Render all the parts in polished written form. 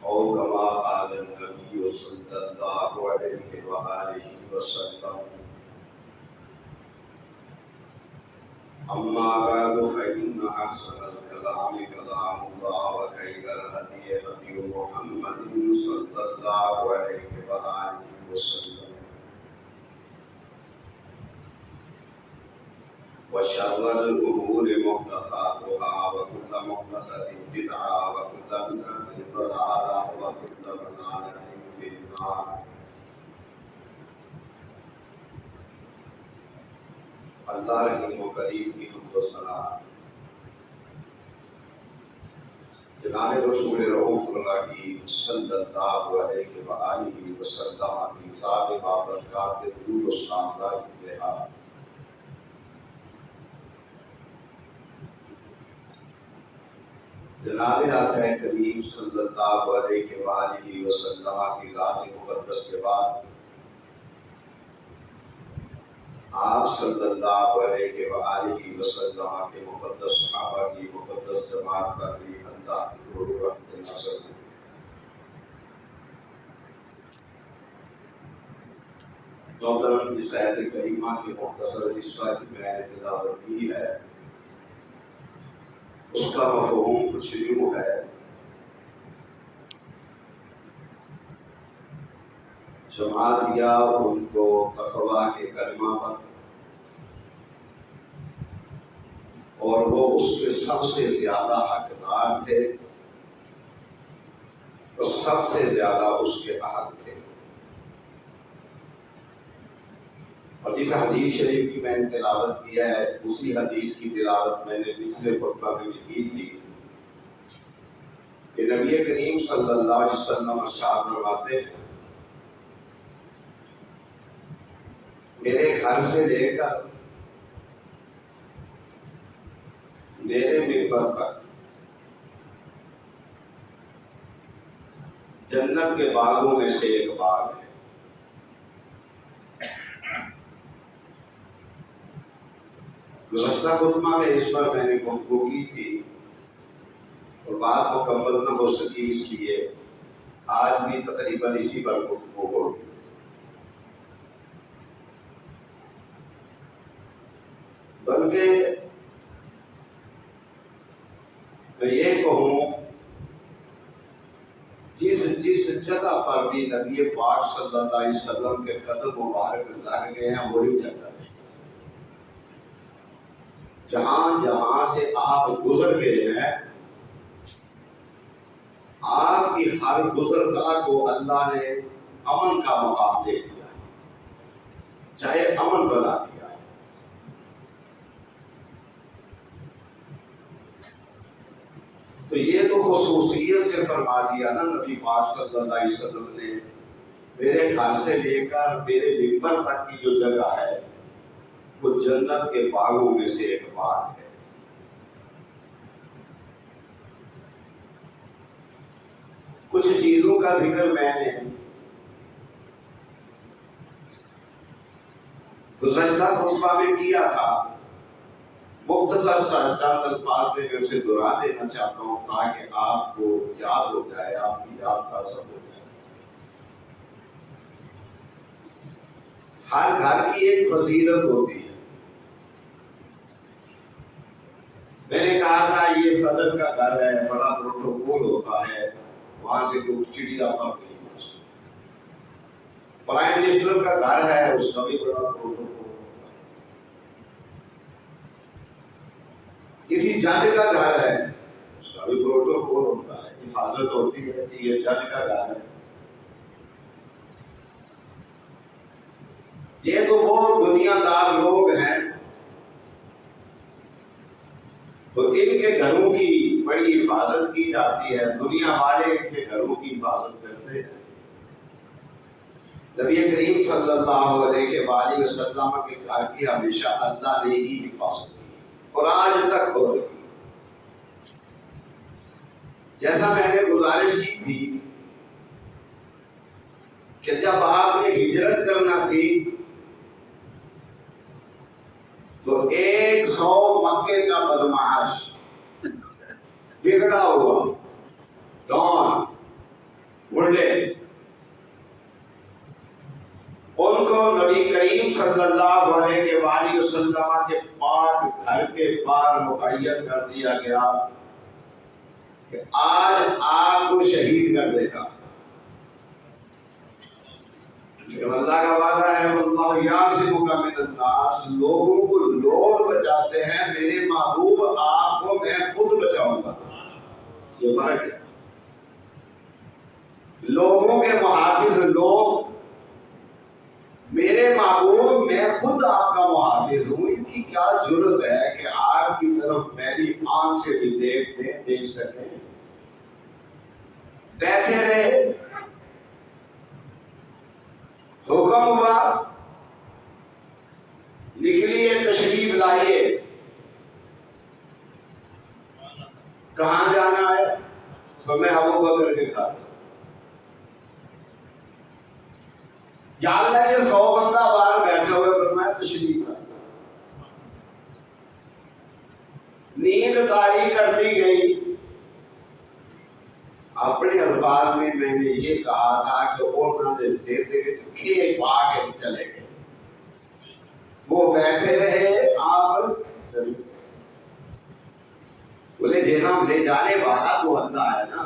أو كما قال النبي صلى الله عليه وآله وسلم. أما بعد فإن أحسن الكلام كلام الله وخير الهدي هدي محمد صلى الله عليه وآله وسلم وشر الأمور محدثاتها وكل محدثة بدعة وكل بدعة ضلالة وكل ضلالة في النار. اللہ رحیم و کریم کی حمد و ثنا جناب رسول رؤوف الرحیم صلی اللہ علیہ وآلہ وسلم کی ذات بابرکات درود و سلام داری بہار. جناب آقا کریم صلی اللہ علیہ وآلہ وسلم کی ذات مقدس کے بعد آپ صلی اللہ علیہ وآلہ وسلم کے مقدس صحابہ کی مقدس جماعت پر بھی اللہ کی ضرورت نظر ہے. محترم کی سیرت کریمہ کی مختصر حصہ کی میں نے تلاوت کی ہے. اس کا مفہوم کچھ یوں ہے: جما دیا ان کو تقویٰ کے کلمہ پر اور وہ اس کے سب سے زیادہ حقدار تھے اور سب سے زیادہ اس کے اہل تھے. اور جس حدیث شریف کی میں نے تلاوت کیا ہے اسی حدیث کی تلاوت میں نے پچھلے خطبہ میں بھی کی تھی کہ نبی کریم صلی اللہ علیہ وسلم ارشاد فرماتے ہیں: میرے گھر سے لے کر میرے ممبر تک جنت کے باغوں میں سے ایک باغ ہے. گزشتہ خطبہ میں اس پر میں نے گفتگو کی تھی اور بات مکمل نہ ہو سکی، اس لیے آج بھی تقریباً اسی پر گفتگو ہوگی. بلکہ میں یہ کہوں جس جگہ پر بھی نبی پاک صلی اللہ علیہ وسلم کے قدم مبارک لگ گئے ہیں وہی جگہ ہے. جہاں جہاں سے آپ گزر گئے ہیں آپ کی ہر گزرگاہ کو اللہ نے امن کا مقام دے دیا ہے، چاہے امن بنا دیا ہے. تو یہ تو خصوصیت سے فرما دیا نا نبی پاک صلی اللہ علیہ وسلم نے، میرے گھر سے لے کر میرے ممبر تک کی جو جگہ ہے وہ جنت کے باغوں میں سے ایک باغ ہے. کچھ چیزوں کا ذکر میں نے گزشتہ خطبہ میں کیا تھا، مختصر سا چند الفاظ میں اسے دہرا دینا چاہتا ہوں تاکہ آپ کو یاد ہو جائے، آپ کی یاد تازہ ہو جائے. ہر گھر کی ایک فضیلت ہوتی ہے. میں نے کہا تھا یہ صدر کا گھر ہے، بڑا پروٹوکول ہوتا ہے، وہاں سے کوئی چڑیا پر نہیں. پرائم منسٹر کا گھر ہے، اس کا بھی بڑا پروٹوکول ہوتا ہے. کسی جج کا گھر ہے، اس کا بھی پروٹوکول ہوتا ہے، حفاظت ہوتی ہے کہ یہ جج کا گھر ہے. یہ تو وہ دنیا دار لوگ ہیں تو ان کے گھروں کی بڑی حفاظت کی جاتی ہے، دنیا والے ان کے گھروں کی حفاظت کرتے ہیں. نبی کریم صلی اللہ علیہ وآلہ وسلم کے گھر کی ہمیشہ اللہ نے ہی حفاظت کی اور آج تک ہو رہی. جیسا میں نے گزارش کی تھی کہ جب آپ نے ہجرت کرنا تھی تو 100 مکے کا بدمعاش بگڑا ہوا ڈان کریم صلی اللہ علیہ وآلہ وسلم کے پاک گھر کے باہر متعین کر دیا گیا کہ آج آپ کو شہید کر دے گا. اللہ کا وعدہ ہے واللہ یعصمک من الناس، لوگوں کو لوگ بچاتے ہیں، میرے محبوب آپ کو میں خود بچاؤں گا. یہ فرق ہے. لوگوں کے محافظ لوگ، میرے محبوب میں خود آپ کا محافظ ہوں. ان کی کیا جرت ہے کہ آپ کی طرف میری آنکھ سے بھی دیکھ سکیں. بیٹھے رہے، حکم ہوا نکلیے تشریف لائیے. کہاں جانا ہے؟ تو میں ابو بکر کے گھر. یا اللہ یہ 100 بندہ باہر بیٹھے ہوئے فرمایا تشریف لائیے. نیند طاری کرتی گئی. اپنے الفاظ میں نے یہ کہا تھا کہ انہوں نے سیدھے کے پاک چلے گئے. وہ بیٹھے رہے، آپ بولے جناب لے جانے والا تو اللہ ہے نا،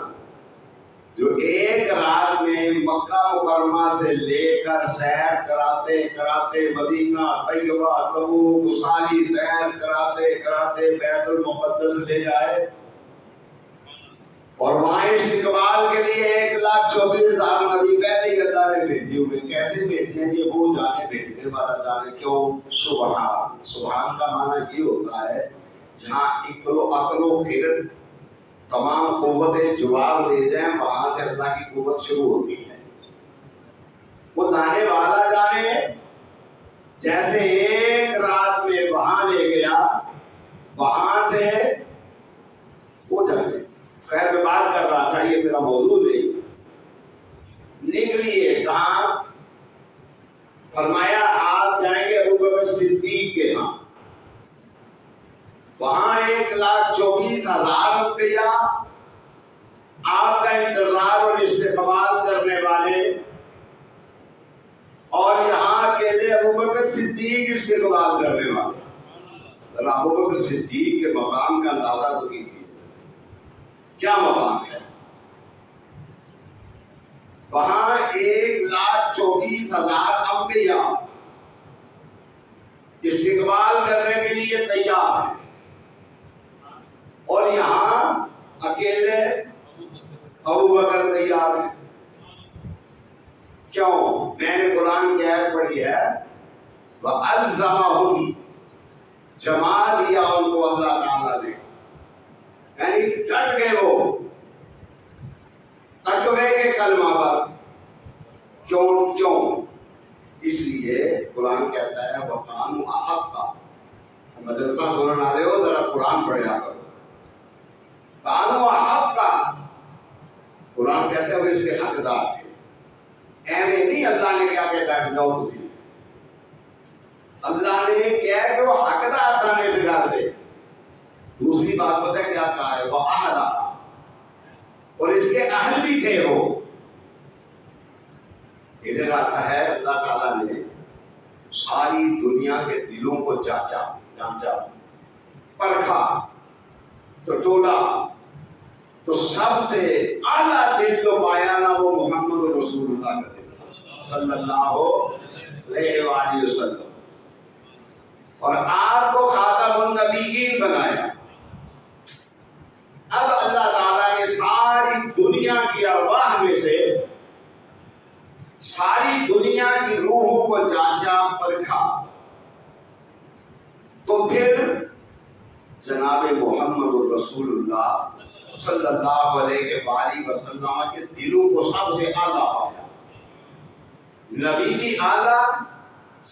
جو ایک رات میں مکہ مکرمہ سے لے کر سیر کراتے کراتے مدینہ طیبہ تبوک ساری سیر کراتے کراتے بیت المقدس لے جائے، اور وہاں استقبال کے لیے 1,24,000 نبی پہلے ہی اللہ نے بھیجے ہوئے. کیسے بھیجے ہیں؟ یہ وہ جانے بھیجنے والا جانے. کیوں؟ سبحان. سبحان کا معنی یہ ہوتا ہے جہاں عقل و خیرت تمام قوتیں جواب دے جائیں، وہاں سے اللہ کی قوت شروع ہوتی ہے. وہ لانے والا جانے. جیسے ایک رات میں وہاں لے گیا، وہاں سے وہ جانے. خیر میں بات کر رہا تھا، یہ میرا موضوع نہیں. نکلیے کہاں؟ فرمایا آپ جائیں گے ابو بکر صدیق کے ہاں. وہاں 1,24,000 انبیاء آپ کا انتظار اور استقبال کرنے والے، اور یہاں اکیلے ابو بکر صدیق استقبال کرنے والے. ابو بکر صدیق کے مقام کا اندازہ تو کیجیے کیا مقام ہے. وہاں 1,24,000 انبیاء استقبال کرنے کے لیے تیار ہیں، اور یہاں اکیلے ابو بکر تیار ہیں. کیوں؟ میں نے قرآن کی آیت پڑھی ہے وَأَلْزَمَهُمْ، جما دیا ان کو اللہ تعالیٰ نے، یعنی ڈٹ گئے وہ تقوی کے کلمہ پر. کیوں؟ اس لیے قرآن کہتا ہے وَقَانُوا أَحَقَّ. مدرسہ سنن آ رہے ہو ذرا قرآن پڑھا کرو. قَانُوا أَحَقَّ، قرآن کہتا ہے وہ اس کے حقدار تھے. ایویں نہیں اللہ نے کیا کہ بیٹھ جاؤ تھی. اللہ نے کیا کہ وہ حقدار تھانے سے کر دے. دوسری بات پتہ کیا کہا ہے؟ وَأَهْلَهَا، اور اس کے اہل بھی تھے. وہ ادھر آتا ہے اللہ تعالیٰ نے ساری دنیا کے دلوں کو جانچا پرکھا تو ٹولا، تو سب سے اعلیٰ دل جو پایا نا وہ محمد رسول اللہ کا دل صلی اللہ علیہ وآلہ وسلم، اور آپ کو خاتم النبیین بنایا. اب اللہ تعالیٰ نے ساری دنیا کی ارواح میں سے ساری دنیا کی روحوں کو جانچا پرکھا، تو پھر جناب محمد رسول اللہ صلی اللہ علیہ وآلہ وسلم کے دلوں کو سب سے اعلیٰ پایا. نبی بھی اعلیٰ،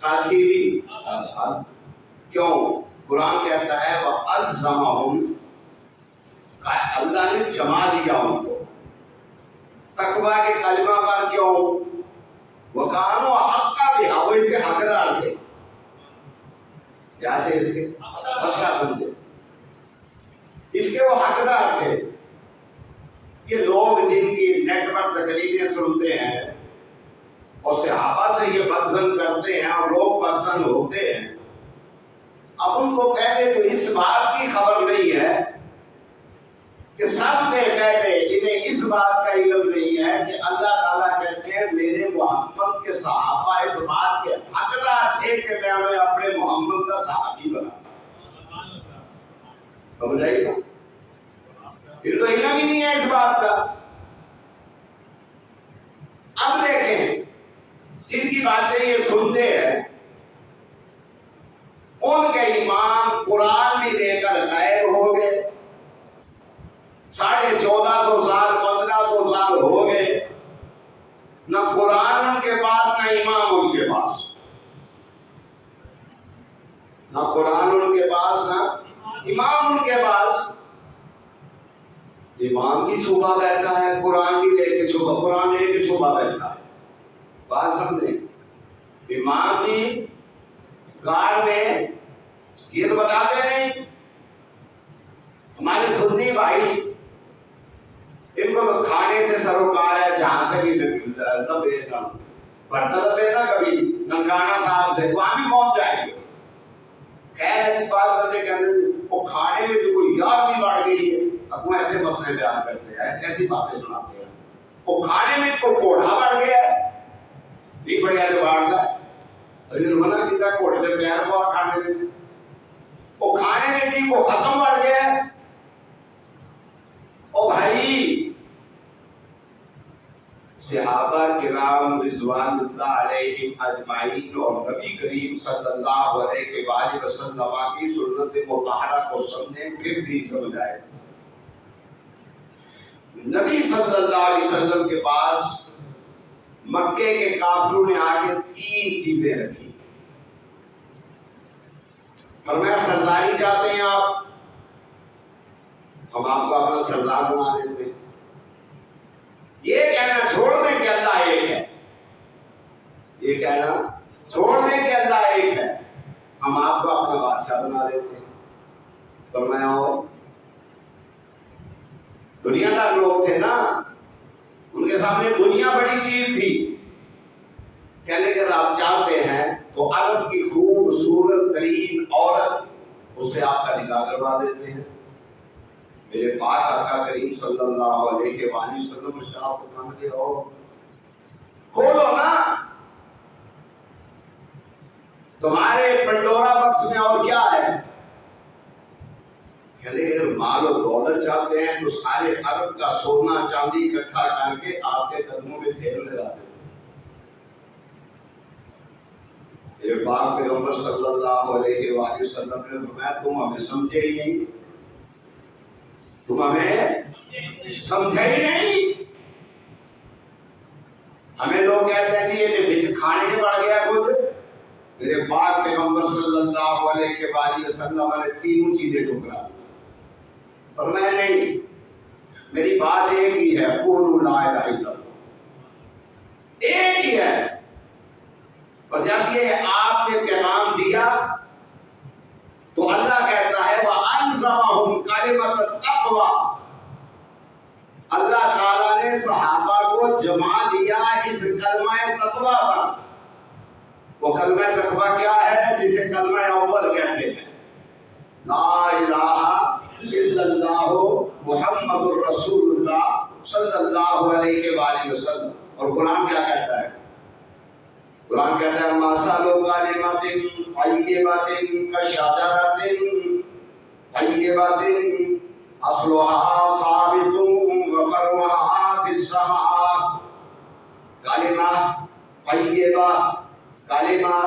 ساتھی بھی اعلیٰ. کیوں؟ قرآن کہتا ہے وَأَلْزَمَهُمْ، اللہ نے جما دیا ان کو تقوی کے کلمہ پر. کیوں؟ وَقَانُوا أَحَقَّ بِهَا، وہ اس کے حقدار تھے. کیا تھے اس کے؟ مسئلہ سمجھے، اس کے وہ حقدار تھے. یہ لوگ جن کی نیٹ پر تقریریں سنتے ہیں اور صحابہ سے یہ بدظن کرتے ہیں اور لوگ بدظن ہوتے ہیں. اب ان کو پہلے تو اس بات کی خبر نہیں ہے کہ سب سے پہلے انہیں اس بات کا علم نہیں ہے کہ اللہ تعالیٰ کہتے ہیں میرے محمد کے صحابہ اس بات کے حقدار تھے کہ میں انہیں اپنے محمد کا صحابی بنا. سمجھائیے گا؟ پھر تو علم ہی نہیں ہے اس بات کا. اب دیکھیں جن کی باتیں یہ سنتے ہیں ان کے امام قرآن بھی دے کر غائب ہو گئے. 1450 سال 1500 سال ہو گئے، نہ قرآن ان کے پاس نہ امام ان کے پاس. نہ قرآن ان کے پاس نہ امام ان کے پاس. امام بھی چھپا بیٹھا ہے، قرآن بھی لے کے چھپا، قرآن لے کے چھپا بیٹھا ہے. بات سمجھیں، امام بھی گار میں یہ تو بتاتے نہیں. ہمارے سنی بھائی ان کو تو کھانے سے سروکار ہے، جہاں سے بھی دبے گا برتا دبے گا کبھی ننگانا صاحب سے وہاں بھی پہنچ جائیں گے. خیر ہے بات کرتے کہتے وہ کھانے میں جو کوئی یاد بھی بڑھ گئی ہے. اب وہ ایسے مسئلے بیان کرتے ہیں، ایسی باتیں سناتے ہیں. وہ کھانے میں کو کوڑھا بڑھ گیا ہے، نہیں بڑھیا جو باڑھتا ہے منع کیتا کوڑے سے پیر ہوا کھانے میں. وہ کھانے میں تھی وہ ختم بڑھ گیا ہے. او بھائی صحابہ کرام رضوان اللہ علیہم اجمعین اور نبی کریم صلی اللہ علیہ وآلہ وسلم کی سنت مطہرہ کو سمجھیں پھر بھی سمجھائے. نبی صلی اللہ علیہ وسلم کے پاس مکے کے کافروں نے آگے 3 چیزیں رکھی. فرمایا سرداری چاہتے ہیں آپ، ہم آپ کو اپنا سردار بنا دیتے ہیں. یہ کہنا چھوڑ دیں کہ اللہ ایک ہے، یہ کہنا چھوڑ دیں کہ اللہ ایک ہے، ہم آپ کو اپنا بادشاہ بنا دیتے ہیں. فرمایا ہو دنیا دار لوگ تھے نا، ان کے سامنے دنیا بڑی چیز تھی. کہنے کہ آپ چاہتے ہیں تو عرب کی خوبصورت ترین عورت اس سے آپ کا نکاح کروا دیتے ہیں. میرے پاک آقا کریم صلی اللہ علیہ وآلہ وسلم شاہ فرمان کے ہو کھولو نا تمہارے پنڈورا بکس میں اور کیا ہے. کہنے اگر مال و دولت چاہتے ہیں تو سارے عرب کا سونا چاندی اکٹھا کر کے آپ کے قدموں میں ڈھیر لگا دیں. میرے پاک پیغمبر صلی اللہ علیہ وآلہ وسلم نے فرمایا تم ہمیں سمجھے ہی نہیں، تم ہمیں سمجھے ہی نہیں. ہمیں لوگ کہتے ہیں کہ یہ کھانے کے بڑھ گیا کچھ. میرے پاک پیغمبر صلی اللہ علیہ وآلہ وسلم نے 3 چیزیں ٹھکرا دی. فرمایا نہیں، میری بات ایک ہی ہے، قولوا لا الہ الا اللہ، ایک ہی ہے. اور جب یہ آپ نے پیغام دیا تو اللہ کہتا ہے وَأَلْزَمَهُمْ كَلِمَةَ التَّقْوَىٰ. اللہ تعالیٰ نے صحابہ کو جما دیا اس کلمہ تقویٰ پر. وہ کلمہ تقویٰ کیا ہے؟ جسے کلمہ اول کہتے ہیں، لا الہ الا اللہ محمد الرسول اللہ صلی اللہ علیہ وآلہ وسلم. اور قرآن کیا کہتا ہے؟ قرآن کہتا ہے مَثَلُ كَلِمَةٍ طَيِّبَةٍ كَشَجَرَةٍ طَيِّبَةٍ أَصْلُهَا ثَابِتٌ وَفَرْعُهَا فِي السَّمَاءِ. کلمہ طیبہ، کلمہ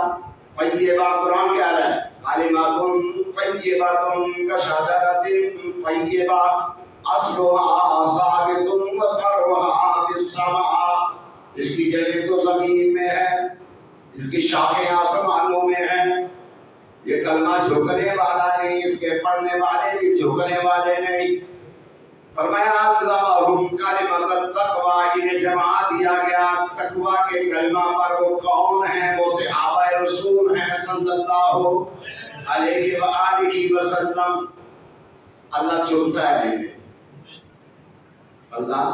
طیبہ قرآن کہہ رہا ہے کلمۃ طیبۃ کشجرۃ طیبہ اصلها ثابت وفرعها فی السماء. اس کی جڑیں تو زمین میں ہے، اس کی شاخیں آسمانوں میں ہیں. یہ کلمہ جھکنے والا نہیں، اس کے پڑھنے والے بھی جھکنے والے نہیں. فرمایا الزمہم کلمۃ التقویٰ، انہیں جما دیا گیا تقویٰ کے کلمہ پر. وہ کون ہیں؟ وہ صحابہ رسول ہیں صلی اللہ علیہ وآلہ وسلم. اللہ چنتا ہے انہیں، اللہ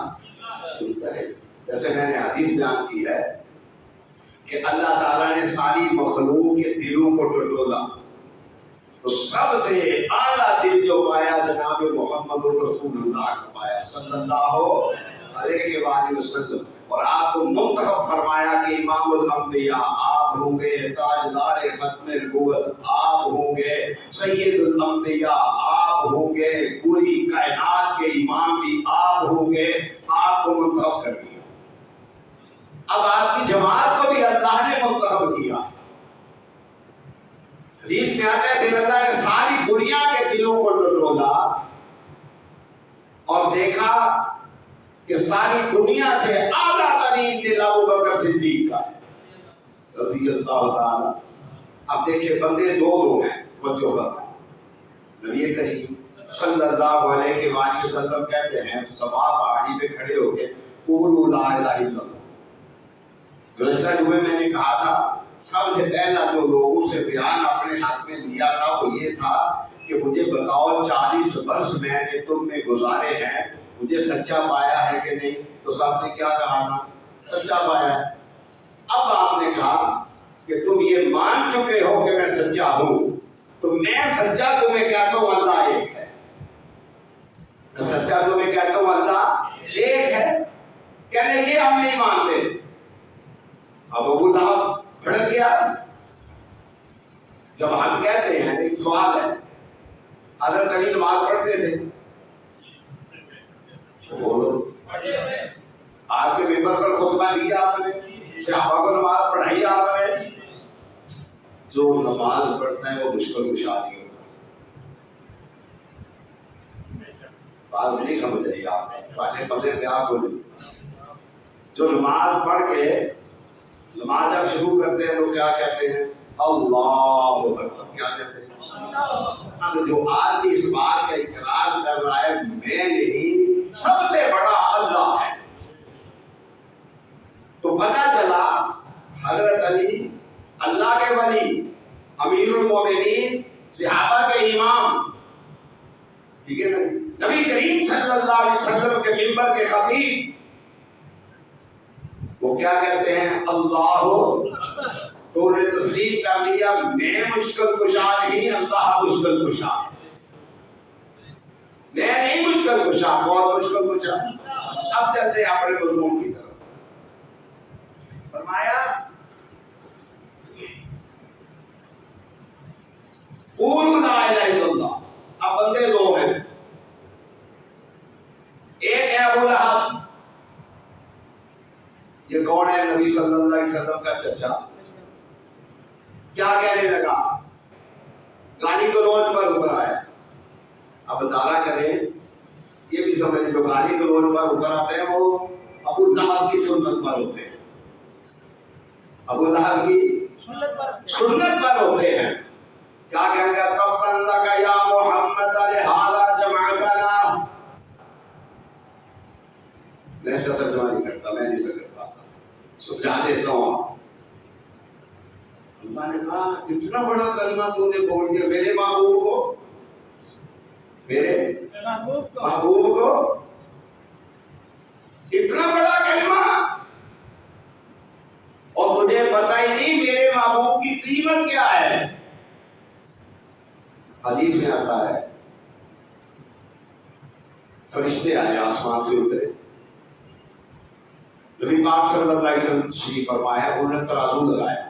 چنتا ہے. جیسے میں نے حدیث بیان کی ہے کہ اللہ تعالیٰ نے ساری مخلوق کے دلوں کو ٹٹولا، تو سب سے اعلیٰ دل جو پایا جناب محمد رسول اللہ کو پایا صلی اللہ علیہ وآلہ وسلم، اور آپ کو منتخب فرمایا کہ امام الانبیاء آپ ہوں گے، تاجدار ختم نبوت آپ ہوں گے، سید الانبیاء آپ ہوں گے، پوری کائنات کے امام بھی آپ ہوں گے، آپ کو منتخب کر دیا۔ اب آپ کی جماعت کو بھی اللہ نے منتخب کیا۔ حدیث میں آتا ہے کہ اللہ نے ساری دنیا کے دلوں کو ٹٹولا اور دیکھا کہ ساری دنیا سے اعلیٰ ترین دل ابو بکر صدیق کا ہے رضی اللہ تعالیٰ۔ اب دیکھیں بندے دو ہیں، توجہ کرنا، نبی کریم صلی اللہ علیہ وآلہ وسلم کہتے ہیں صفا پہاڑی پہ کھڑے ہو کے قولوا لا الہ الا اللہ۔ گزشتہ جمعے میں نے کہا تھا سب سے پہلا جو لوگوں سے بیان اپنے ہاتھ میں لیا تھا وہ یہ تھا کہ مجھے بتاؤ 40 برس میں نے تم میں گزارے ہیں، مجھے سچا پایا ہے کہ نہیں؟ تو صاحب نے کیا کہا تھا؟ سچا پایا ہے۔ اب آپ نے کہا کہ تم یہ مان چکے ہو کہ میں سچا ہوں، تو میں سچا تمہیں کہتا ہوں اللہ ایک ہے، میں سچا تمہیں کہتا ہوں اللہ ایک ہے، کہنے یہ ہم نہیں مانتے۔ اب ابو لہب بھڑک گیا۔ جب ہم کہتے ہیں ایک سوال ہے، حضرت علی نماز پڑھتے تھے، بولو آپ کے ممبر پر خطبہ دیا آپ نے، صحابہ کو نماز پڑھائی آپ نے۔ جو نماز پڑھتا ہے وہ مشکل کشا نہیں ہوتا۔ بات نہیں سمجھ رہی آپ نے، باتیں پتہ پہ آپ بولے۔ جو نماز پڑھ کے نماز جب شروع کرتے ہیں تو کیا کہتے ہیں؟ اللہ اکبر، کیا کہتے ہیں؟ اب جو آدمی اس بات کا اقرار کر رہا ہے میں نہیں، سب سے بڑا اللہ ہے، تو پتہ چلا حضرت علی اللہ کے ولی، امیر المومنین، صحابہ کے امام، ٹھیک ہے نا، نبی کریم صلی اللہ علیہ وسلم کے منبر کے خطیب، وہ کیا کہتے ہیں؟ اللہ، تو نے تسلیم کر لیا میں مشکل کشا نہیں، اللہ مشکل کشا ہے، میں نہیں مشکل کشا، بہت مشکل کشا۔ اب چلتے ہیں اپنے مضمون کی طرف۔ فرمایا قولوا لا الہ الا اللہ۔ اب بندے دو ہیں، ایک ہے ابو لہب، یہ کون ہے؟ نبی صلی اللہ علیہ وسلم کا چچا۔ کیا کہنے لگا؟ گالی گلوچ پر اتر آیا۔ اب اندازہ کریں، یہ بھی سمجھیں جو گالی گلوچ پر اتر آتے ہیں وہ ابو لہب کی سنت پر ہوتے ہیں، ابو لہب کی سنت پر ہوتے ہیں۔ کیا کہیں گے؟ تبا لک یا محمد لہذا جمعتنا۔ میں اس کا ترجمہ نہیں کرتا، میں نہیں سکتا، سمجھا دیتا ہوں۔ اللہ نے کہا اتنا بڑا کلمہ تو نے بول دیا میرے محبوب کو، میرے محبوب کو، اتنا بڑا کلمہ، اور تجھے پتہ ہی نہیں میرے محبوب کی قیمت کیا ہے۔ حدیث میں آتا ہے فرشتے آئے آسمان سے اترے، نبی پاک صلی اللہ علیہ وسلم تشریف فرمایا، انہوں نے ترازو لگایا،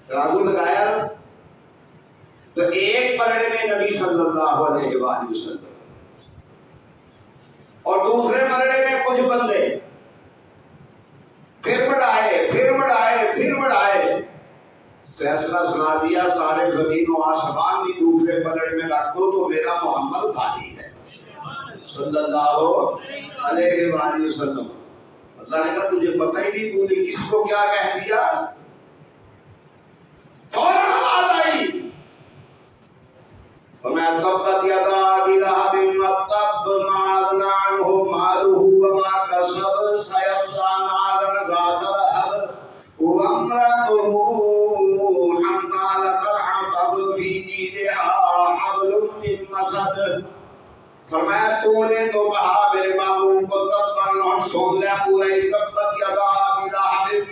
ترازو لگایا تو ایک پلڑے میں نبی صلی اللہ علیہ وآلہ وسلم اور دوسرے پلڑے میں کچھ بندے، پھر بڑھائے پھر بڑھائے پھر بڑھائے، فیصلہ سنا دیا سارے زمین و آسمان بھی دوسرے پلڑے میں رکھ دو تو میرا محمد بھاری ہے صلی اللہ علیہ وآلہ وسلم۔ اللہ نے کہا تجھے پتہ ہی نہیں تو نے کس کو کیا کہہ دیا؟ فوراً آواز آئی، وَمَا تَبَّتْ يَدَا أَبِي لَهَبٍ وَتَبَّ مَا أَغْنَىٰ عَنْهُ مَالُهُ وَمَا كَسَبَ سَيَصْلَىٰ نَارًا ذَاتَ لَهَبٍ وَامْرَأَتُهُ حَمَّالَةَ الْحَطَبِ فِي جِيدِهَا حَبْلٌ مِّن مَّسَدٍ۔ فرمایا تو نے تو کہا میرے محبوب کو تباً، اور سن لے پورے تبت یدا أبي لهب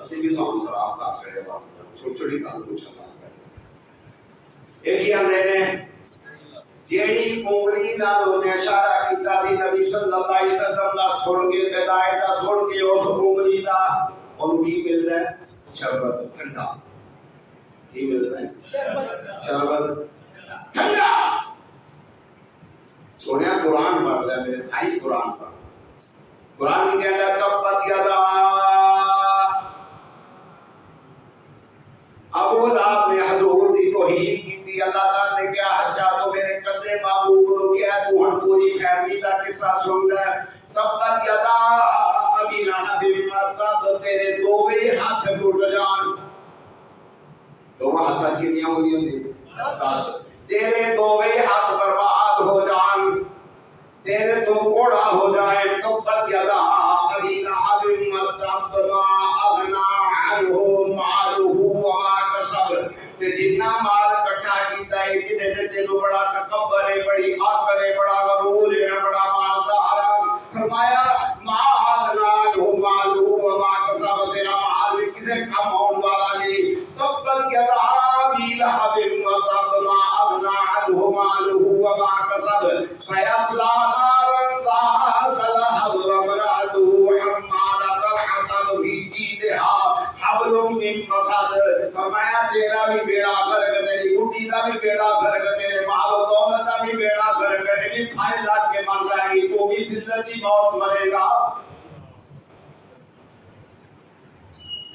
ਅਸੀਂ ਵੀ ਤੁਹਾਨੂੰ ਖਰਾਬ ਕਰ ਸਕਦੇ ਹਾਂ ਛੋਟੀ ਛੋਟੀ ਗੱਲ ਪੁੱਛਣਾ ਇਹ ਕੀ ਆਂਦੇ ਨੇ ਜਿਹੜੀ ਉਂਗਲੀ ਨਾਲ ਉਹਨੇ ਇਸ਼ਾਰਾ ਕੀਤਾ ਸੀ ਨਬੀ ਸੱਲੱਲਾਹੁ ਅਲੈਹਿ ਵਸੱਲਮ ਦਾ ਸੁਣ ਕੇ ਬਤਾਏ ਦਾ ਸੁਣ ਕੇ ਉਸ ਉਂਗਲੀ ਦਾ ਉਹਨੂੰ ਕੀ ਮਿਲਦਾ ਹੈ ਸ਼ਰਬਤ ਠੰਡਾ ਕੀ ਮਿਲਦਾ ਹੈ ਸ਼ਰਬਤ ਠੰਡਾ سونے قرآن پڑھ لے میرے بھائی قرآن پڑھ قرآن کی کہتا ہے تبت یدا ابو لہب نے حضور دی توہین کی تھی اللہ تعالی نے کیا اچھا تو میرے کندے محبوب کو کیا تو ہن پوری فیملی دا قصہ سن لے تبت یدا ابی لہب مرتد تیرے دوویں ہاتھ ٹوٹ جان تو ہاتھ کتنی ہوئی ہوندی تیرے دوویں ہاتھ برباد ہو جان تیرے تو کوڑا ہو جائے تبت یدا ابی لہب مرتد ما اغنا عنہ مالہ وما کسب تے جتنا مال اکٹھا کیتا ہے جنے تے تینوں بڑا تکبر ہے بڑی آکر ہے بڑا غرور ہے بڑا مالدار ہے فرمایا ما اغنا عنہ مالہ وما کسب تیرا مال کسے کم ہون والا نہیں تبت یدا ابی لہب مرتد ما اغنا عنہ مالہ وما کسب سیصلی نارا ذات لہب وامرأتہ حمالۃ الحطب فی جیدہا حبل من مسد فرمایا تیرا بھی بیڑا غرق تیری بڈی دا بھی بیڑا غرق تیرے مال و دولت دا بھی بیڑا غرق ہے بھی بھائی لاکھ کے مر جائے گی تو بھی زندگی موت مرے گا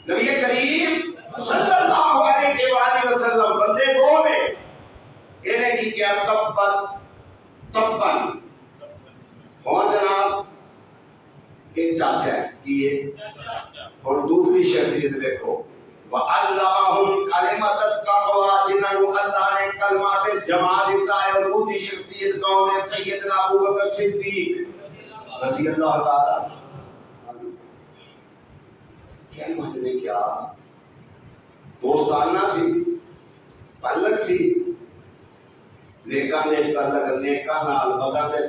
نبی کریم صلی اللہ علیہ وآلہ وسلم بندے دو میں انہیں کی کیا تبن کون جناب ایک چاچا ہے یہ اور دوسری شخصیت دیکھو وَعَلَّمَهُمْ كَلِمَةَ التَّقْوَى جنہوں اللہ نے کلمات جمع دیتا ہے اور دوسری شخصیت کون ہے سیدنا ابو بکر صدیق رضی اللہ تعالیٰ کیا مہنے کیا دوستانہ سی تعلق سی نیکا نیک تعلق نیکا نال بغا دے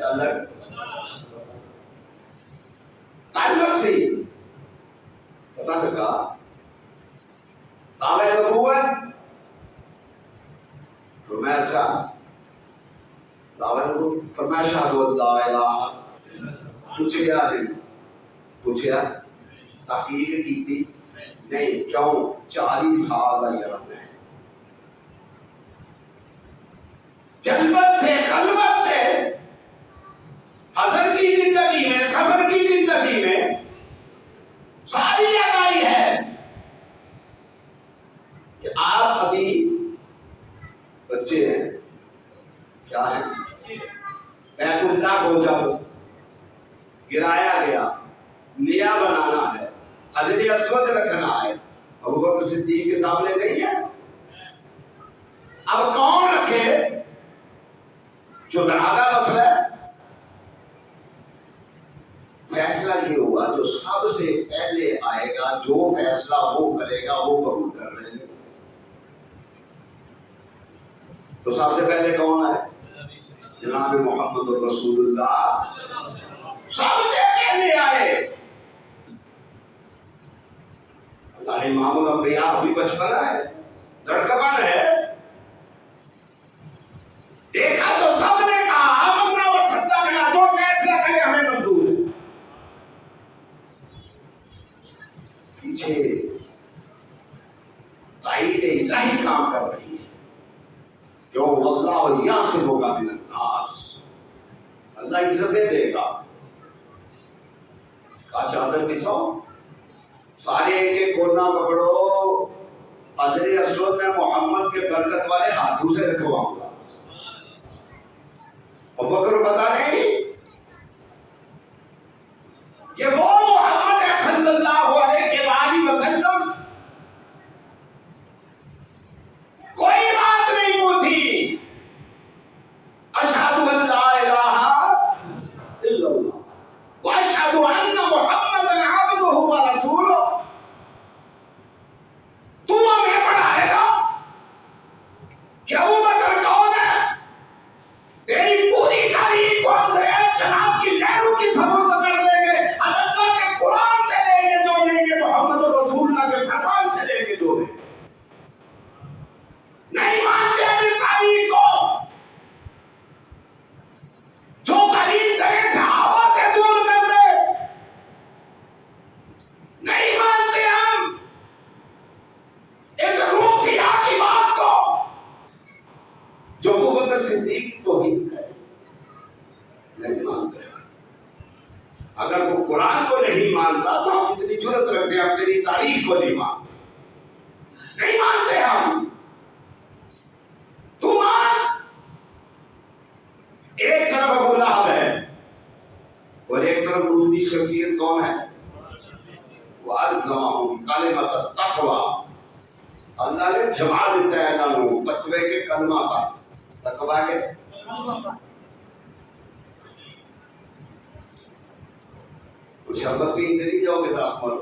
تعلق سی پتہ لگا دعوے نبوت فرمایا اچھا دعوے نبوت فرمایا شہادو اللہ الہ پوچھیا دن پوچھیا تحقیق کی تھی نہیں کیوں 40 سال یرم ہے جلبت سے خلوت سے حضر کی زندگی میں صبر کی زندگی میں ساری آگاہی ہے کہ آپ ابھی بچے ہیں کیا ہے بیت اللہ کو جب گرایا گیا نیا بنانا ہے حجر اسود رکھنا ہے ابو بکر صدیق کے سامنے نہیں ہے اب کون رکھے جو درادہ مسئلہ ہے فیصلہ یہ ہوگا جو سب سے پہلے آئے گا جو فیصلہ وہ کرے گا وہ قبول کر رہے ہیں تو سب سے پہلے کون آئے جناب محمد رسول اللہ سب سے پہلے آئے اللہ امام الانبیاء بھی بچپن ہے دھڑکپن ہے دیکھا تو سب نے کہا آمنا و صدقنا جو فیصلہ کرے ہمیں منظور ہے پیچھے تائید الہی کام کر رہی ہے کیوں اللہ یاسر ہوگا من الناس اللہ عزتیں دے گا کا چادر بچھاؤ سارے ایک کھولنا پکڑو حجر اسود میں محمد کے برکت والے ہاتھوں سے رکھواؤں گا ابو بکر پتہ نہیں یہ وہ محمد تاریخ کو نہیں مانتے، نہیں مانتے ہم. تو مان. ایک طرف ابو لہب ہے اور ایک طرف دوسری شخصیت کون ہے؟ وَأَلْزَمَهُمْ كَلِمَةَ التَّقْوَىٰ. اللہ نے جما دیتا ہے انہوں تقوی کے کلمہ پر. تقوی کے کچھ حمد بھی ادھر ہی جاؤ گے داس مر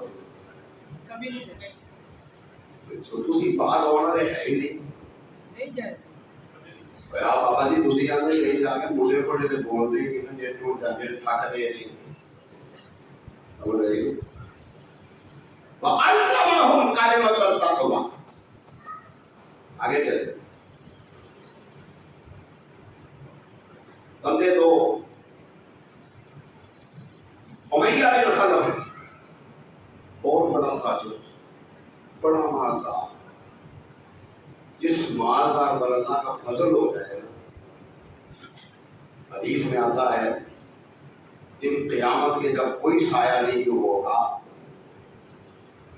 کبھی نہیں جائے تو تسی باہر ہونا ہے ہی نہیں جائے. آپ بابا جی دوسری آنے لے جا کے مجھے پڑے تھے بول دیں کہ میں جیٹ ٹوٹ جاتے ہیں تھاک دے دیں اب رہے گی. وَأَلْزَمَهُمْ كَلِمَةَ التَّقْوَىٰ. آگے چلے بندے تو امیہ بن خلف بہت بڑا تاجر، بڑا مالدار. جس مالدار پر اللہ کا فضل ہو جائے نا، حدیث میں آتا ہے دن قیامت کے جب کوئی سایہ نہیں ہوگا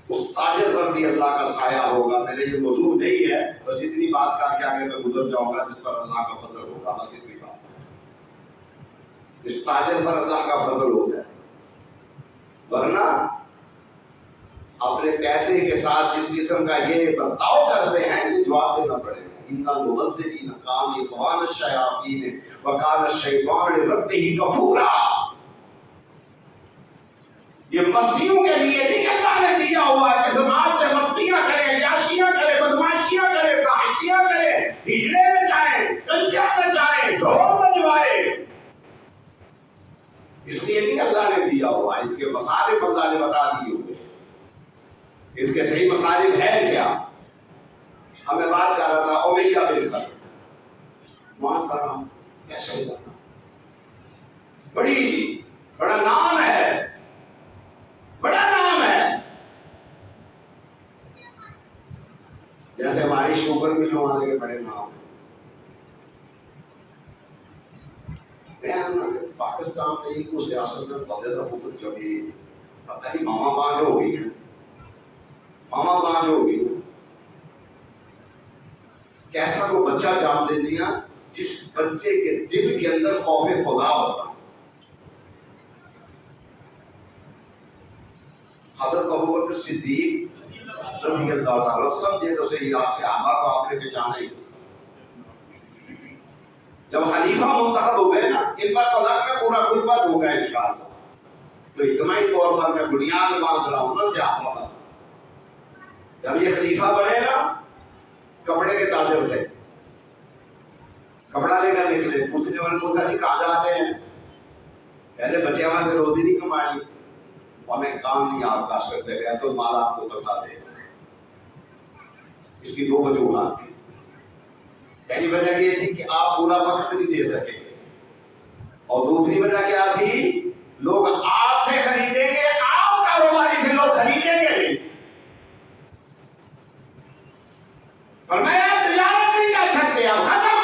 اس تاجر پر بھی اللہ کا سایہ ہوگا. میرے یہ موضوع نہیں ہے، بس اتنی بات کر کے آگے میں گزر جاؤں گا جس پر اللہ کا فضل ہوگا. بس اتنی بات، اس تاجر پر اللہ کا فضل ہو جائے. ورنہ اپنے پیسے کے ساتھ جس قسم کا یہ برتاؤ کرتے ہیں یہ جواب دینا پڑے گا. ان المبذرین کانوا اخوان الشیاطین وکان الشیطان لربہ کفورا. یہ مستیوں کے لیے نہیں اللہ نے دیا ہوا کہ سماج سے مستیاں کرے، عیاشیاں کرے، بدماشیاں کرے، فحاشیاں کرے، ہجڑے میں جائیں، کنجا میں جائیں، ڈھول بجوائے. اس لیے نہیں اللہ نے دیا ہوا. اس کے مصالح اللہ نے بتا دیے ہوئے. اس کے صحیح مصالح ہے کیا؟ ہمیں بات کر رہا تھا امیہ بن خلف. مان کر رہا کیسے ہوگا؟ بڑا نام ہے، بڑا نام ہے. جیسے ہماری شوگر ملوں والے کے بڑے نام ہیں. پاکستان میں ایک اس ریاست میں بہت زیادہ حکومت چلی، پتہ نہیں ماما بانج ہو گئی ہے، ماما بانج ہو گئی. کیسا وہ بچہ جان دے دیا جس بچے کے دل کے اندر خوف خدا ہوتا. حضرت ابوبکر صدیق رضی اللہ تعالیٰ سمجھے تو صحیح یاد سے آبا کو آپ نے پہچانا ہی. جب خلیفہ منتخب ہو گئے نا، ان پر طلاق میں پورا خطبہ ہو گیا انشاءاللہ. تو اجتماعی طور پر میں بنیاد بات رہا ہوں نا صحابہ پر. جب یہ خلیفہ بنے گا، کپڑے کے تاجر تھے، کپڑا لے کر نکلے. پوچھنے والے پوچھا جی کہاں جاتے ہیں؟ پہلے بچے ہمارے سے روزی نہیں کمائی، ہمیں کام نہیں آپ کر سکتے. بیت المال آپ کو بتا دے. اس کی دو وجوہات تھی. پہلی وجہ یہ تھی کہ آپ پورا وقت نہیں دے سکیں گے، اور دوسری وجہ کیا تھی؟ لوگ آپ سے خریدیں گے، آپ کاروباری سے لوگ خریدیں گے نہیں. فرمایا آپ تجارت نہیں کر سکتے، آپ ختم.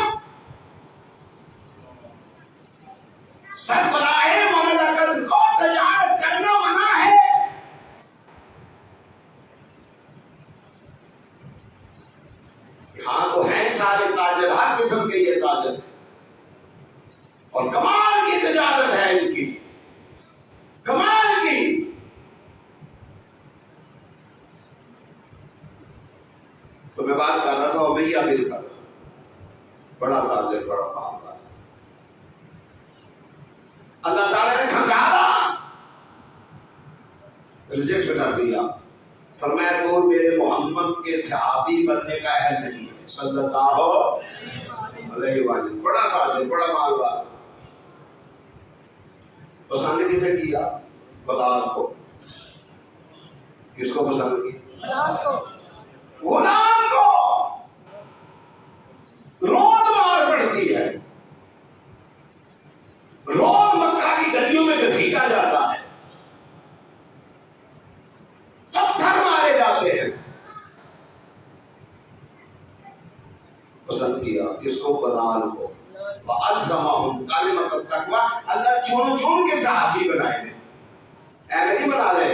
سربراہ مملکت کو تجارت کرنا منع ہے. ہاں تو ہیں سارے تاجر، ہر قسم کے یہ تاجر، اور کمال کی تجارت ہے ان کی، کمال کی. تو میں بات کر رہا تھا امیہ بن خلف، بڑا تاجر، بڑا مالدار. اللہ تعالیٰ نے کھنگالا، ریجیکٹ کر دیا. فرمایا تو میرے محمد کے صحابی بننے کا اہل نہیں ہے صلی اللہ علیہ وسلم. بڑا تاجر، بڑا مالدار. پسند کسے کیا؟ بلال کو. کس کو پسند کی؟ غلام کو. روز مار پڑتی ہے، روز مکہ کی گلیوں میں گھسیٹا جاتا ہے، پتھر مارے جاتے ہیں. پسند کیا کس کو؟ بلال کو. وَأَلْزَمَهُمْ كَلِمَةَ التَّقْوَىٰ. اللہ چون چون کے صحابی بنائے ہیں، ایسے نہیں بنا رہے.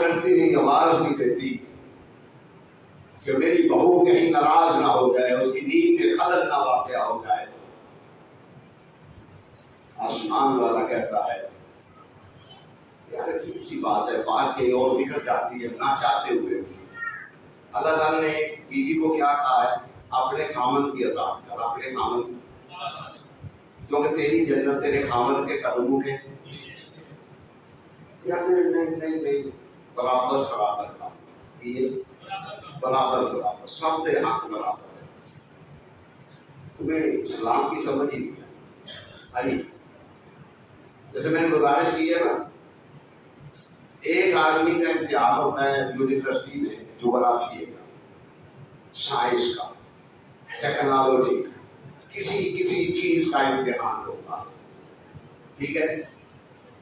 کرتی ہوئی آواز بھی دیتی کہ میری بہو کہیں ناراض نہ ہو جائے، اس کی نیند میں خلل نہ واقع ہو جائے۔ آسمان والا کہتا ہے یار عجیب سی بات ہے، باہر کہیں اور نکل جاتی ہے نہ چاہتے ہوئے۔ اللہ تعالیٰ نے بیوی کو کیا کہا ہے؟ اپنے خامن کی اطاعت کر، اپنے خامن، کیونکہ تیری جنت تیرے خامن کے قدموں کے یا نہیں برابر برابر کا یہ برابر برابر سب کے حق برابر ہے۔ تمہیں اسلام کی سمجھ ہی نہیں ہے۔ جیسے میں نے گزارش کی ہے نا، ایک آدمی کا امتحان ہوتا ہے یونیورسٹی میں جغرافیے کا، سائنس کا، ٹیکنالوجی کا، کسی چیز کا امتحان ہوگا، ٹھیک ہے؟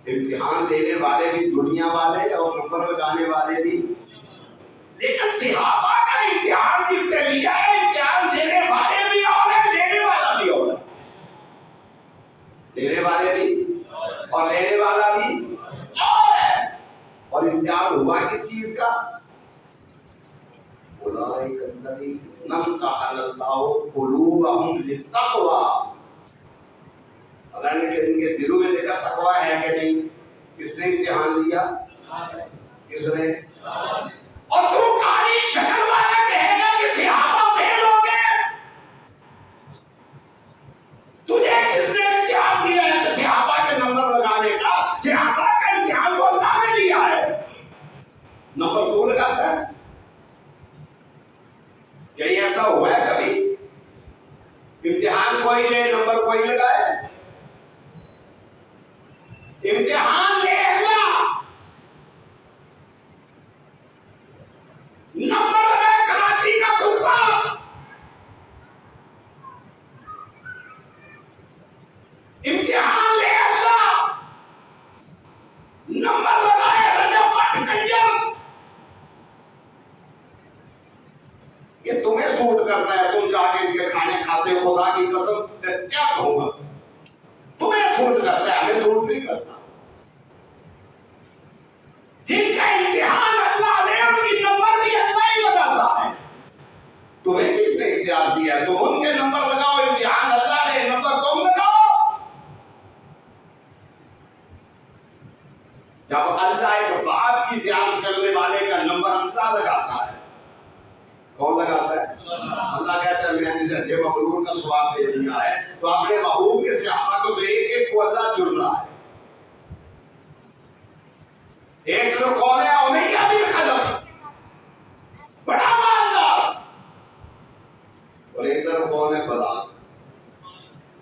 امتحان دینے والے بھی دنیا والے اور نمبر لگانے والے بھی، لیکن صحابہ کا امتحان جس نے لیا ہے، امتحان دینے والے بھی اور ہے، لینے والا بھی اور ہے، دینے والے بھی اور لینے والا بھی اور ہے۔ اور امتحان ہوا کس چیز کا؟ اولئک الذین امتحن اللہ قلوبہم للتقوی، اللہ نے کہ ان کے دلوں میں دیکھا تقوی ہے کہ نہیں۔ کس نے امتحان لیا؟ کس نے؟ اور تو کاری شکل والا کہے گا کہ صحابہ فیل ہو گئے، تجھے کس نے امتحان دیا ہے کہ صحابہ کے نمبر لگانے کا؟ صحابہ کا امتحان تو اللہ نے لیا ہے، نمبر تو لگاتا ہے۔ کیا ایسا ہوا ہے کبھی امتحان کوئی لے نمبر کوئی لگائے؟ امتحان لے اللہ، نمبر لگائے کراچی کا کتا، امتحان لے اللہ، نمبر لگائے رجب بٹ کنجر۔ یہ تمہیں سوٹ کرتا ہے، تم جا کے ان کے کھانے کھاتے ہو، خدا کی قسم کیا کہوں گا، تمہیں سوٹ کرتا ہے، ہمیں سوٹ نہیں کرتا۔ جن کا امتحان اللہ نے، ان کی نمبر بھی اللہ ہی لگاتا ہے۔ تمہیں کس نے اختیار دیا ہے؟ تم ان کے نمبر لگاؤ، امتحان اللہ نے، نمبر تم لگاؤ۔ جب اللہ ایک باپ کی زیادت کرنے والے کا نمبر اللہ لگاتا ہے، کون لگاتا ہے؟ اللہ کہتا ہے میں نے درجے مبرور کا ثواب دے دیا ہے، تو اپنے محبوب کے صحابہ کو تو ایک ایک کو اللہ چن رہا ہے۔ ایک لوگ کون ہے؟ امیہ بن خلف، بڑا مالدار، اور ایک طرف کون ہے؟ بلال،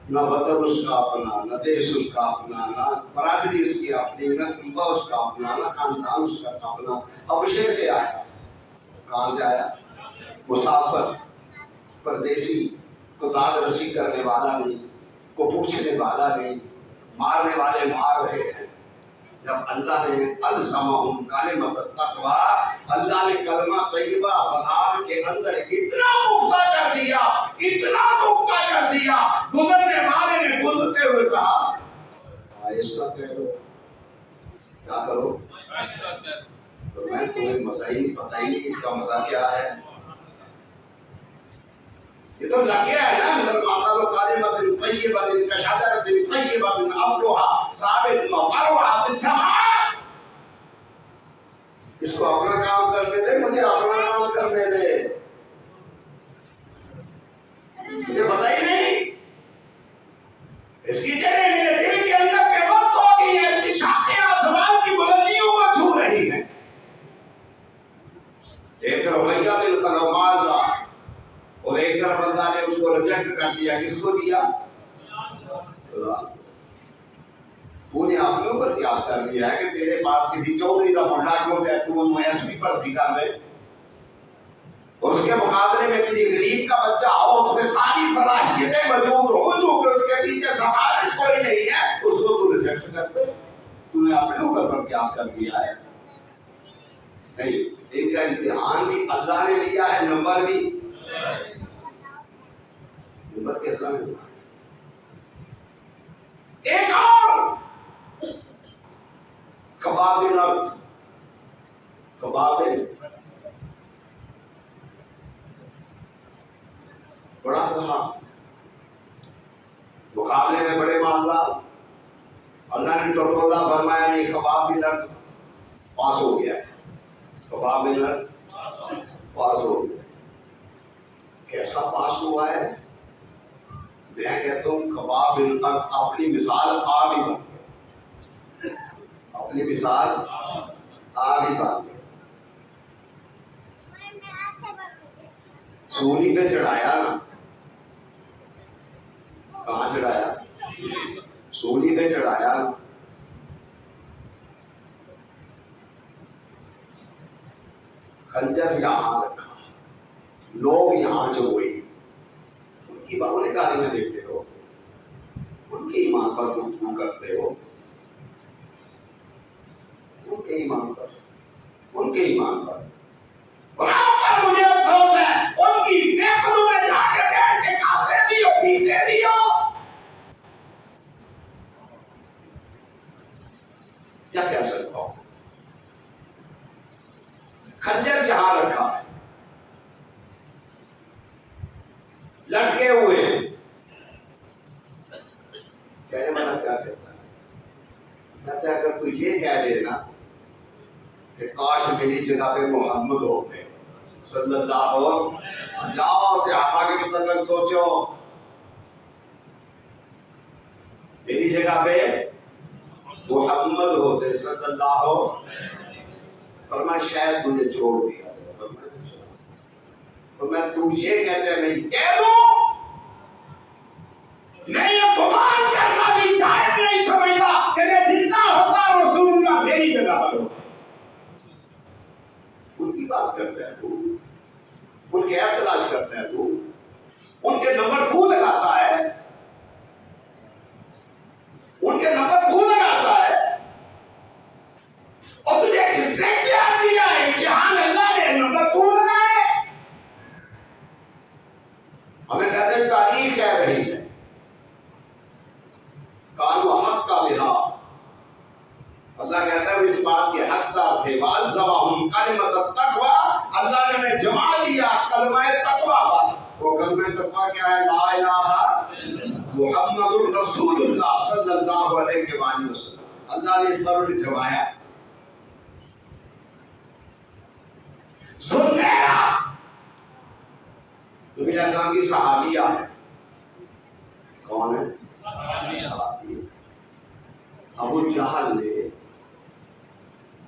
نہ وطن اس کا اپنا، نہ دیش اس کا اپنا، نہ برادری اس کی اپنی، نہ کنبہ اس کا اپنا، نہ خاندان اس کا اپنا۔ ابشے سے آیا، کہاں سے آیا؟ مسافر، پردیسی، کو داد رسی کرنے والا نہیں، کو پوچھنے والا نہیں، مارنے والے مار رہے ہیں۔ جب اللہ نے الزمہم کلمۃ التقوی، اللہ نے کلمہ طیبہ بہار کے اندر اتنا پختہ کر دیا، اتنا پختہ کر دیا، گزرنے والے نے گزرتے ہوئے کہا آہستہ کہو، کیا کرو؟ تو میں تمہیں مسائل بتائیں گے اس کا مسئلہ کیا ہے۔ یہ تو لگ گیا ہے نا اندر، مثل کلمۃ طیبۃ کشجرۃ طیبۃ اصلھا ثابت وفرعھا فی السماء۔ اس کو اپنا کام کرنے دے، مجھے اپنا کام کرنے دے، مجھے بتائی نہیں اس کی جڑیں میرے دل کے اندر پیوست ہو گئی ہیں، اس کی شاخیں آسمان کی بلندیوں کو چھو رہی ہیں۔ ایک طرف امیہ بن خلف مالدار، اور ایک طرف اللہ نے اس کو ریجیکٹ کر دیا۔ کس کو دیا؟ تو نے اپنے اوپر قیاس کر دیا ہے کہ تیرے پاس کسی چودھری کا منڈا کیوں ہے، تو ایس پی پر دکھا دے، اور اس کے مقابلے میں کسی غریب کا بچہ ہو، اس میں ساری صلاحیتیں موجود ہو، جو کہ اس کے پیچھے سفارش کوئی نہیں ہے، اس کو تو ریجیکٹ کر دے۔ تو نے اپنے اوپر پر قیاس کر دیا ہے۔ نہیں، ان کا امتحان بھی اللہ نے لیا ہے، نمبر بھی نمبر کے اللہ نے لیا۔ ایک اور کباب الارض، مقابلے میں بڑے مالدار، اللہ نے ٹٹولا فرمایا نہیں، کباب ملن پاس ہو گیا، کباب ملن پاس ہو گیا۔ کیسا پاس ہوا ہے؟ میں کہتا ہوں کباب ملن اپنی مثال آگ ہی بن گیا، اپنی مثال آگ ہی بن گیا۔ سولی پہ چڑھایا نا، کہاں چڑھایا؟ سولی پہ چڑھایا نا، خنجر یہاں رکھا، لوگ یہاں جو ہوئی، ان کی بہت گالیاں دیتے ہو، ان کے ایمان پر گفتگو کرتے ہو، ان کے ایمان پر، ان کے ایمان پر، قرآن پر مجھے افسوس ہے، ان کی پیپروں میں جا کے بیٹھ کے کھاتے بھی ہو، پیتے بھی ہو، کیا کہہ سکتا ہوں؟ خنجر یہاں رکھا ہے، لٹکے ہوئے ہیں، کہنے والا کیا کہتا ہے؟ کہتا ہے اگر تو یہ کہہ دے نا کہ کاش میری جگہ پہ محمد ہوتے صلی اللہ علیہ وسلم، جاؤ صحابہ کے متعلق سوچو، میری جگہ پہ محمد ہوتے صلی اللہ علیہ وسلم، فرمایا شاید مجھے چھوڑ دیا، تو میں تو یہ کہتے ہیں میں کہہ دوں، میں یہ گمان کرنا بھی جائز نہیں سمجھتا کہ میں زندہ ہوتا رسول اللہ میری جگہ پر ہوتا۔ ان کی بات کرتا ہے تو، ان کے ایپ تلاش کرتا ہے تو، ان کے نمبر تو لگاتا ہے، ان کے نمبر تو لگاتا ہے، اور تجھے کس نے اختیار دیا ہے؟ امتحان اللہ نے نمبر تو لگائے۔ ہمیں کہتے ہیں تاریخ کہہ رہی ہے، کانو حق کا لحاظ، اللہ کہتا ہے وہ اس بات کے حقدار تھے، وَأَلْزَمَهُمْ كَلِمَةَ التَّقْوَىٰ، اللہ نے انہیں جما دیا کلمہ تقویٰ پر۔ وہ کلمہ تقویٰ کیا ہے؟ لا الہ محمد الرسول اللہ صلی اللہ علیہ وآلہ وسلم، اللہ نے اس پر انہیں جمایا۔ زنیرہ نبی علیہ السلام کی صحابیہ ہے، کون ہے؟ صحابیہ۔ ابو جہل نے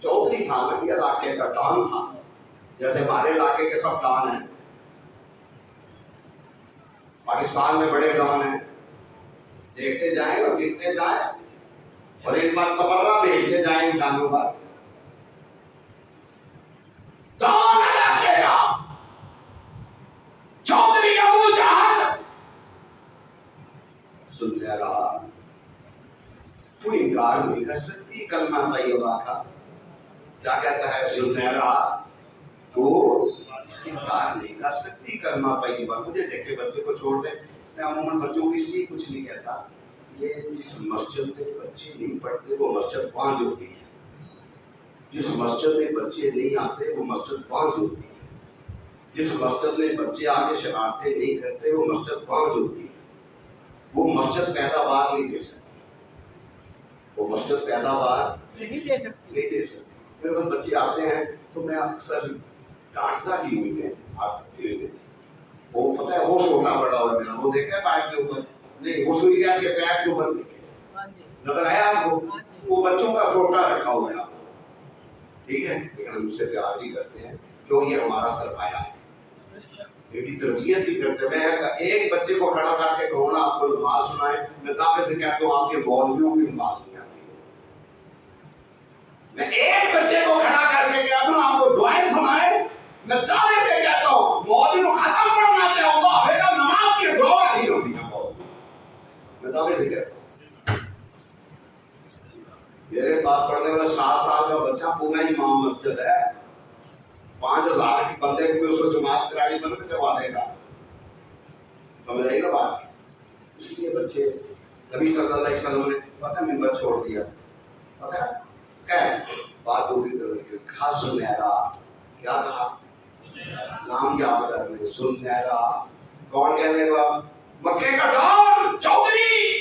چودھری تھا نا، یہ علاقے کا ڈان تھا، جیسے ہمارے علاقے کے سب ڈان ہیں، پاکستان میں بڑے ڈان ہیں، دیکھتے جائیں اور گنتے جائیں اور ایک بار تبرہ بھیجتے جائیں ڈانوں پر۔ ڈان علاقے کا چودھری ابو جہل، سنتے رہا، تو انکار نہیں کر سکتی کلمہ طیبہ کا۔ کیا کہتا ہے زنیرہ؟ تو انکار نہیں کر سکتی کلمہ طیبہ۔ مجھے دیکھ کے بچے کو چھوڑ دیں، میں عموماً بچوں کو اس لیے کچھ نہیں کہتا، یہ جس مسجد میں بچے نہیں پڑھتے وہ مسجد بانج ہوتی ہے، جس مسجد میں بچے نہیں آتے وہ مسجد بانج ہوتی ہے، جس مسجد میں بچے آگے شرارتیں نہیں کرتے وہ مسجد بانج ہوتی ہے۔ وہ مسجد پیداوار نہیں دے سکتی، وہ مسجد پیداوار نہیں دے سکتی، نہیں دے سکتی۔ پھر وہ بچے آتے ہیں تو میں اکثر ڈانٹتا بھی ہوئی ہے، وہ پتہ ہے وہ چھوٹا بڑا ہوا میرا، وہ دیکھا ہے پائپ کے اوپر، نہیں وہ سوئی گیس کے پائپ کے اوپر دیکھے، نظر آیا آپ کو؟ وہ بچوں کا چھوٹا رکھا ہوا ہے، ٹھیک ہے، لیکن ہم اس سے پیار بھی کرتے ہیں کیوں یہ ہمارا سرمایہ ہے، میری تربیت بھی کرتے ہیں۔ میں ایک بچے کو کھڑا کر کے کہوں نا آپ کو نماز سنائے، میں دعوے سے کہتا ہوں آپ کے مولویوں کی نماز نہیں آتی۔ میں ایک بچے کو کھڑا کر کے کہتا ہوں آپ کو دعائیں سنائے، میں دعوے سے کہتا ہوں مولوی کو ختم کرنا چاہوں گا، بیٹا نماز کی دعا نہیں ہوتی ہے مولوی، میں دعوے سے کہتا ہوں۔ میرے پاس پڑھنے والا 7 سال کا بچہ پورا امام مسجد ہے، 5000 کی بندے کو اس کو جماعت کرائی بند کروا دے گا، سمجھ آئی نا بات؟ اس لیے بچے نبی صلی اللہ علیہ وسلم نے پتہ ممبر چھوڑ دیا، پتہ ہے بات ہوئی تو کہا سنیرا، کیا کہا؟ نام یاد کرنے، سنیرا کون کہنے کا؟ مکے کا ڈان چودھری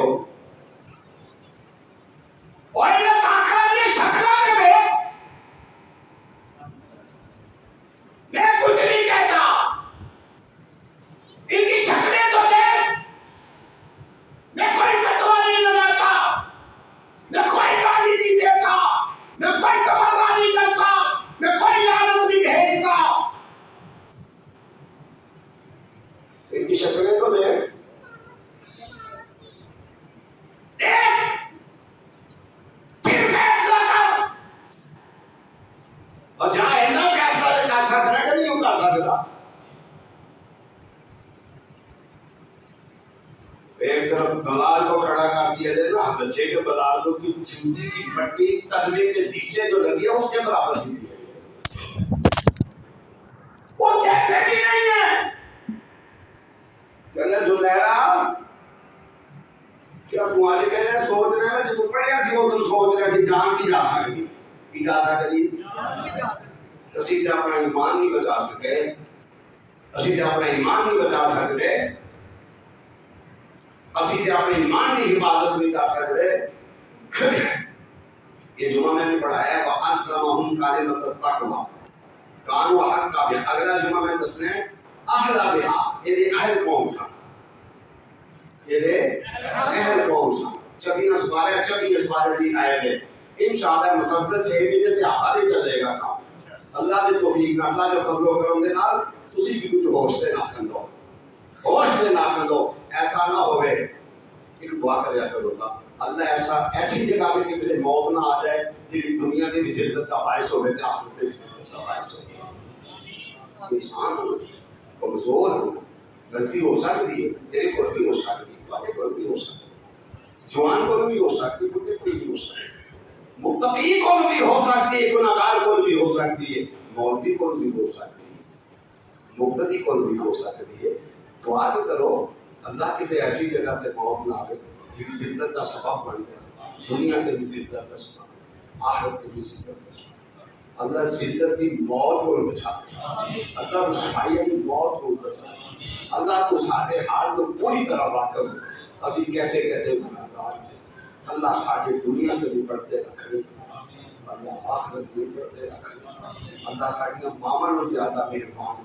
ہو اور اللہ پاکرام یہ شکلہ دے میں کچھ نہیں کہتا ان کی شکلیں تو دیکھ میں کوئی فتویٰ نہیں لگاتا میں کوئی گالی نہیں دیتا میں کوئی تبرہ نہیں کرتا میں کوئی لعنت نہیں بھیجتا ان کی شکلیں تو دیکھ پھر فیصلہ کر اور جہاں اللہ فیصلہ کر سکتا کہ نہیں کر سکتا ایک طرف بلال کو کھڑا کر دیا جائے نا بچے کے بلال کو کی جوتی کی پٹی تلوے کے نیچے جو لگی ہے اس کے برابر بھی دی ہے وہ جیسے بھی نہیں ہے کہنے زلیرا کیا تمہارے کہنے سوچ رہے ہیں جو تم پڑھیا سی وہ تو سوچ رہے ہیں جان کی جا سکتی کی جا سکتی اسی تے اپنا ایمان نہیں بچا سکے اسی تے اپنا ایمان نہیں بچا سکتے اسی تے اپنے ایمان کی حفاظت نہیں کر سکتے یہ جمعہ میں نے پڑھایا ہے وَأَلْزَمَهُمْ كَلِمَةَ التَّقْوَىٰ كَانُوا حَقًّا بِهَا اگلا جمعہ میں دسنے اہل بہا یہ اہل قوم تھا یہ اہل قوم تھا 26 دی آیت ہے انشاءاللہ مسلسل 6 مہینے سے آگے چلے گا کام اللہ نے توفیق اللہ نے فضل و کرم دے نال تسی بھی کچھ ہوش دے نہ کندو ہوش دے نہ کندو ایسا نہ ہوئے کہ دعا کریا کرو اللہ ایسی جگہ پہ کہ مجھے موت نہ آ جائے جی دنیا کی بھی ذلت کا باعث ہوئے تے آخرت کی بھی ذلت کا باعث ہوئے انسان ہو کمزور ہو غلطی ہو سکتی ہے تیرے کو بھی ہو سکتی ہے تمہارے کو بھی ہو سکتی ہے جوان کو بھی ہو سکتی ہے بڑے کو بھی ہو سکتی ہے متقی کو بھی ہو سکتی ہے گناہگار کو بھی ہو سکتی ہے مولوی کو بھی ہو سکتی ہے مقتدی کو بھی ہو سکتی ہے دعا تو کرو اللہ کسی ایسی جگہ پہ موت نہ آئے جو ذلت کا سبب بن جائے دنیا کے بھی ذلت کا سبب آخرت کے بھی ذلت کا سبب اللہ ذلت کی موت کو بچا اللہ رسوائی کی موت کو بچا اللہ کو سارے حال کو پوری طرح واقف اسی کیسے کیسے گناہگار اللہ سارے دنیا سے بھی پڑھتے رکھے اللہ آخرت بھی پڑھتے رکھے اللہ سارے مامن و زیادہ مہربان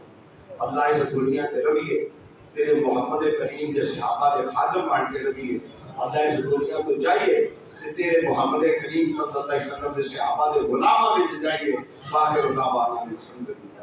اللہ اس دنیا کے رویے تیرے محمد کریم کے صحابہ کے خاتم بن کے رویے اللہ اس دنیا کو جائیے تیرے محمد کریم صلی اللہ علیہ وسلم کے صحابہ کے غلامہ میں سے جائیے باقی دعوانا الحمدللہ